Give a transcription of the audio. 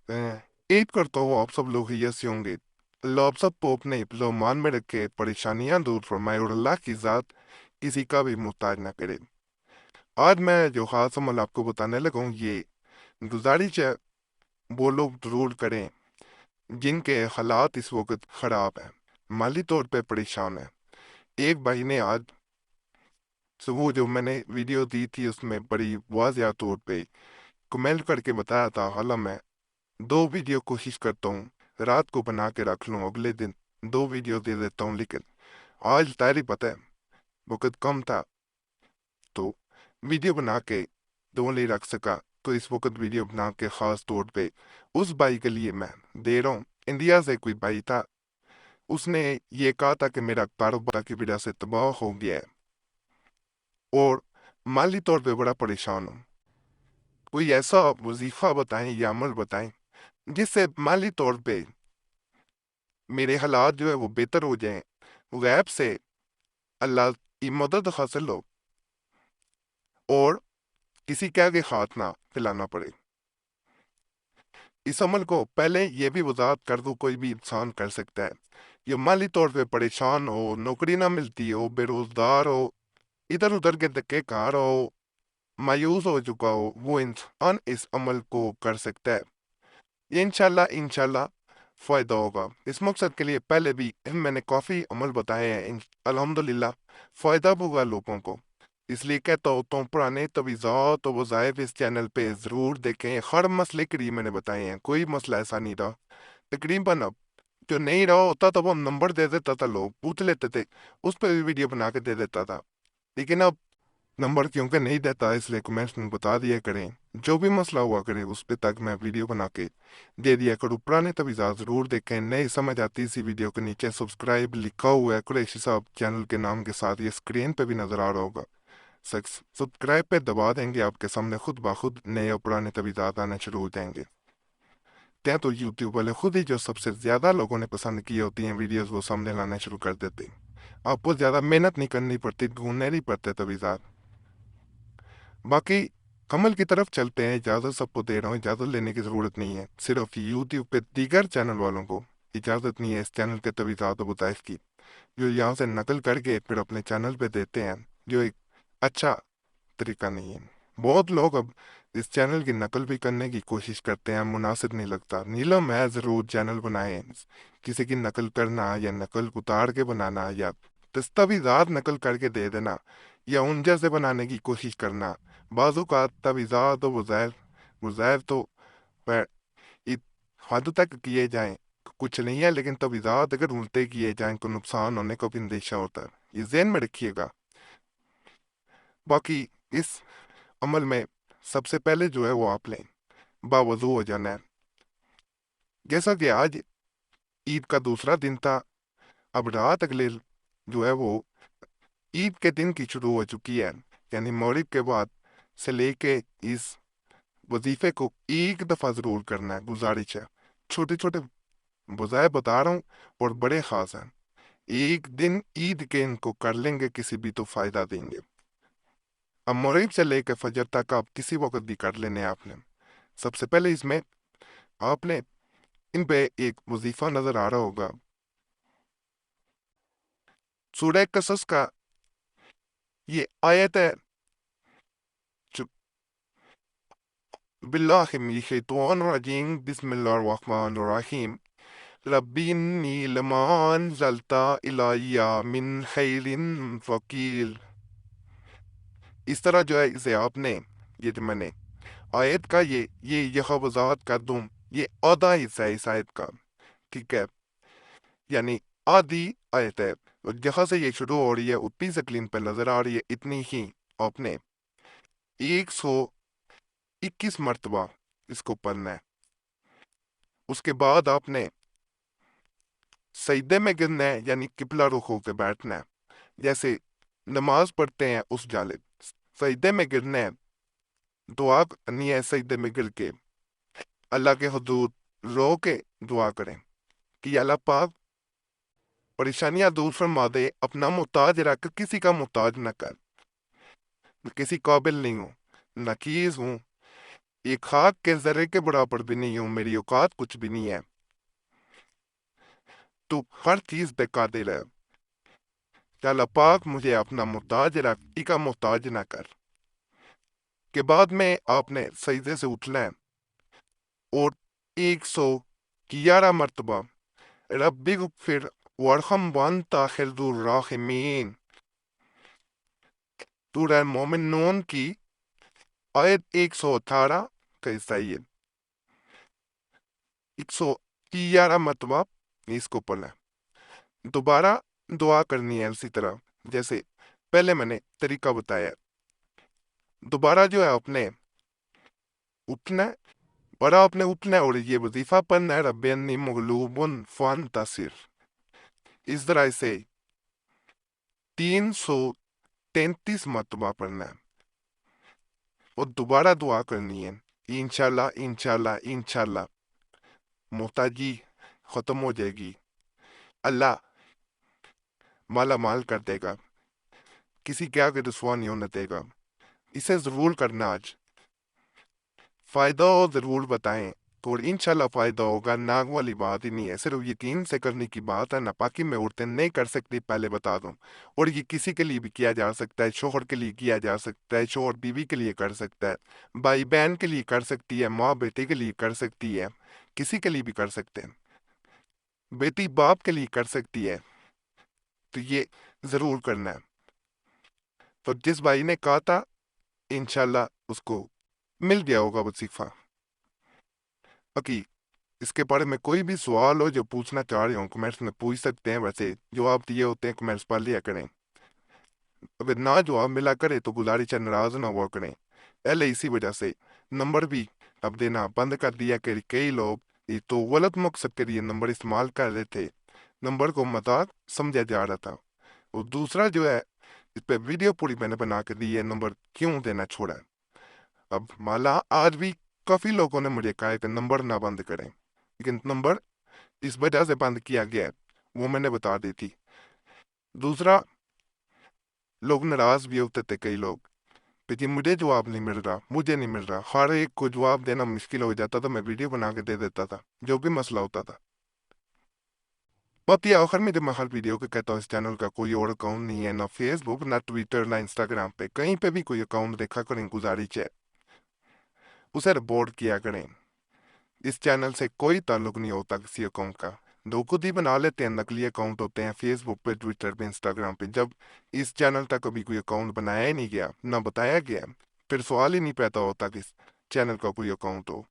उम्मीद करता हूँ आप सब लोग ही ऐसे होंगे। अल्लाह आप सबको अपने हिफ्ज़-ओ मान में रखे, परेशानियां दूर फरमाए और अल्लाह की ज़ात किसी का भी मुहताज ना करे। आज मैं जो खास अमल आपको बताने लगा हूँ, ये गुजारिश है वो लोग ज़रूर करें जिनके हालात इस वक्त ख़राब हैं, माली तौर पे परेशान हैं। एक भाई ने आज सुबह जो मैंने वीडियो दी थी उसमें बड़ी वाज़िया तौर पे कमेंट करके बताया था, हालांकि मैं दो वीडियो कोशिश करता हूँ रात को बना के रख लूँ, अगले दिन दो वीडियो दे देता हूँ, लेकिन आज तारी पता है वक्त कम था तो वीडियो बना के दो नहीं रख सका। तो इस वक्त वीडियो बना के ख़ास तौर पे उस भाई के लिए मैं दे रहा हूँ। इंडिया से कोई भाई था, उसने ये कहा था कि मेरा कारोबार की वजह से तबाह हो गया है और माली तौर पे बड़ा परेशान हूँ। कोई ऐसा वजीफा बताएं या अमल बताएं जिससे माली तौर पे मेरे हालात जो है वो बेहतर हो जाएं, गैब से अल्लाह की मदद हासिल हो और किसी के आगे हाथ ना फैलाना पड़े। इस अमल को पहले ये भी वजाहत कर दूं, कोई भी इंसान कर सकता है। ये माली तौर पे परेशान हो, नौकरी ना मिलती हो, बेरोजगार हो, इधर उधर के धक्के खा रहा हो, मायूस हो चुका हो, वो इंसान इस अमल को कर सकता है। ये इंशाल्लाह इंशाल्लाह फायदा होगा। इस मकसद के लिए पहले भी मैंने काफ़ी अमल बताए हैं, अल्हम्दुलिल्लाह फ़ायदा भी होगा लोगों को। इसलिए कहता होता हूँ पुराने तवीज़ात और वज़ाइफ इस चैनल पे ज़रूर देखें। हर मसले के लिए मैंने बताए हैं, कोई मसला ऐसा नहीं रहा। तकरीबन अब जो नहीं रहा होता तो वो हम नंबर दे देता था, लोग पूछ लेते थे, उस पर भी वीडियो बना के दे देता था। लेकिन अब नंबर क्योंकि नहीं देता, इसलिए कमेंट्स में बता दिया करें, जो भी मसला हुआ करे उस पे तक मैं वीडियो बना के दे दिया करूँ। पुराने तवीज़ात ज़रूर देखें, नहीं समझ आती इसी वीडियो के नीचे सब्सक्राइब लिखा हुआ है कुरैशी साहब चैनल के नाम के साथ, ये स्क्रीन पे भी नज़र आ रहा होगा। सब्सक्राइब पे दबा देंगे, आपके सामने खुद ब खुद नए और पुराने तवीज़ात आने शुरू हो जाएंगे। त्या तो यूट्यूब वाले खुद ही जो सबसे ज़्यादा लोगों ने पसंद की होती हैं वीडियोज़ वो सामने लाना शुरू कर देते हैं। आपको ज़्यादा मेहनत नहीं करनी पड़ती, ढूंढने नहीं पड़ते तवीज़ात। बाकी कमल की तरफ चलते हैं। इजाज़त सबको दे रहा हूँ, इजाज़त लेने की ज़रूरत नहीं है। सिर्फ यूट्यूब पे दीगर चैनल वालों को इजाज़त नहीं है इस चैनल के तवीज़ात और वज़ाइफ की, जो यहाँ से नकल करके फिर अपने चैनल पे देते हैं, जो एक अच्छा तरीका नहीं है। बहुत लोग अब इस चैनल की नकल भी करने की कोशिश करते हैं, मुनासिब नहीं लगता। नीलम है ज़रूर चैनल बनाए, किसी की नकल करना या नकल उतार के बनाना या दस्तावेज़ात नकल करके दे देना या उन जैसे बनाने की कोशिश करना, बाजू का तवीज़ात और वज़ाइफ वज़ाइफ तो वह इत हद तक किए जाएं कुछ नहीं है, लेकिन तवीज़ात अगर उल्टे किए जाएं तो नुकसान होने का भी अंदेशा होता है, ये ज़हन में रखिएगा। बाकी इस अमल में सबसे पहले जो है वो आपने बावजू हो जाना है। जैसा कि आज ईद का दूसरा दिन था, अब रात अगले जो है वो ईद के दिन की शुरू हो चुकी है, यानी मगरिब के बाद से लेके इस वजीफे को एक दफ़ा ज़रूर करना है। गुजारिश है, छोटे छोटे वज़ाइफ बता रहा हूँ और बड़े ख़ास हैं। एक दिन ईद के इनको कर लेंगे किसी भी तो फ़ायदा देंगे। अब मगरिब से लेकर फजर तक आप किसी वक्त भी कर लेने आपने। सबसे पहले इसमें आपने इन पे एक वजीफा नजर आ रहा होगा, सूरह कसस का ये आयत है जो बिल्लाहि मिनश शैतानिर रजीम बिस्मिल्लाहिर रहमानिर रहीम रब्बी इन्नी लमा अंज़लता इलैया मिन खैरिन फकीर। इस तरह जो है इसे आपने, ये जो मैंने आयत का ये यह वजाहत कर दूं, ये आधा हिस्सा है इस आयत का, ठीक है, यानी आधी आयत है। और जहां से ये शुरू हो रही है उतनी स्क्रीन पर नजर आ रही है, इतनी ही आपने 121 मरतबा इसको पढ़ना है। उसके बाद आपने सजदे में गिरना है, यानी किबला रुख होकर बैठना है, जैसे नमाज पढ़ते हैं उस जालिब सजदे में गिरना है। दुआ करनी है सजदे में गिर के, अल्लाह के हुजूर रो के दुआ करें कि अल्लाह पाक परेशानियां दूर फरमा दे, अपना मोहताज रख, किसी का मोहताज न कर। मैं किसी काबिल नहीं हूँ, नकीज हूँ, ایک خاک کے ذرے کے برابر بھی نہیں ہوں، میری اوقات کچھ بھی نہیں ہے۔ تو ہر چیز پہ قادر ہے۔ یا اللہ پاک مجھے اپنا محتاج رکھ، کا محتاج نہ کر۔ کے بعد میں آپ نے سجدے سے اٹھنا ہے اور 111 مرتبہ ربی اغفر وارحم وانت خیر الراحمین سورہ مومنون کی آیت 118 کا حصہ یہ 111 مرتبہ اس کو پڑھنا ہے۔ دوبارہ دعا کرنی ہے اسی طرح جیسے پہلے میں نے طریقہ بتایا۔ دوبارہ جو ہے اپنے اٹھنا ہے، اور آپ نے اٹھنا ہے اور یہ وظیفہ پڑھنا ہے رب انی مغلوب فانتصر، اس طرح سے 333 مرتبہ پڑھنا ہے اور دوبارہ دعا کرنی ہے انشاءاللہ انشاءاللہ انشاءاللہ محتاجی ختم ہو جائے گی، اللہ مالا مال کر دے گا، کسی کے آگے رسوا نہیں ہونے دے گا۔ اسے ضرور کرنا، آج فائدہ ہو ضرور بتائیں تو انشاءاللہ فائدہ ہوگا، ناگ والی بات ہی نہیں ہے، صرف یقین سے کرنے کی بات ہے۔ ناپاکی میں عورتیں نہیں کر سکتی، پہلے بتا دوں، اور یہ کسی کے لیے بھی کیا جا سکتا ہے، شوہر کے لیے کیا جا سکتا ہے، شوہر بیوی کے لیے کر سکتا ہے، بھائی بہن کے لیے کر سکتی ہے، ماں بیٹے کے لیے کر سکتی ہے، کسی کے لیے بھی کر سکتے ہیں، بیٹی باپ کے لیے کر سکتی ہے، تو یہ ضرور کرنا ہے۔ تو جس بھائی نے کہا تھا انشاءاللہ اس کو مل گیا ہوگا وظیفہ۔ باقی اس کے بارے میں کوئی بھی سوال ہو جو پوچھنا چاہ رہے ہوں کمنٹس میں پوچھ سکتے ہیں، ویسے جواب دیے ہوتے ہیں کمنٹس پڑھ لیا کریں، اگر نہ جواب ملا کرے تو گزارش ہے ناراض نہ ہوا کریں۔ اسی وجہ سے نمبر بھی اب دینا بند کر دیا کہ کئی لوگ یہ تو غلط مقصد کے لیے نمبر استعمال کر رہے تھے، نمبر کو مذاق سمجھا جا رہا تھا۔ اور دوسرا جو ہے اس پہ ویڈیو پوری میں نے بنا کے دی ہے، نمبر کیوں دینا چھوڑا ہے۔ اب مالا آج بھی کافی لوگوں نے مجھے کہا ہے کہ نمبر نہ بند کریں، لیکن نمبر اس وجہ سے بند کیا گیا ہے وہ میں نے بتا دی تھی۔ دوسرا لوگ ناراض بھی ہوتے تھے کئی لوگ کہ جی مجھے جواب نہیں مل رہا، مجھے نہیں مل رہا، ہر ایک کو جواب دینا مشکل ہو جاتا تھا، میں ویڈیو بنا کے دے دیتا تھا جو بھی مسئلہ ہوتا تھا۔ باقی آخر میں جب میں ہر ویڈیو کے کہتا ہوں اس چینل کا کوئی اور اکاؤنٹ نہیں ہے، نہ فیس بک نہ ٹویٹر نہ انسٹاگرام پہ، کہیں پہ بھی کوئی اکاؤنٹ دیکھا کریں گزارش ہے اسے رپورٹ کیا کریں۔ اس چینل سے کوئی تعلق نہیں ہوتا کسی اکاؤنٹ کا، لوگ خود ہی بنا لیتے ہیں، نقلی اکاؤنٹ ہوتے ہیں فیس بک پہ، ٹویٹر پہ، انسٹاگرام پہ، جب اس چینل تک کبھی کوئی اکاؤنٹ بنایا ہی نہیں گیا، نہ بتایا گیا، پھر سوال ہی نہیں پیدا ہوتا کہ اس چینل کا کوئی اکاؤنٹ ہو۔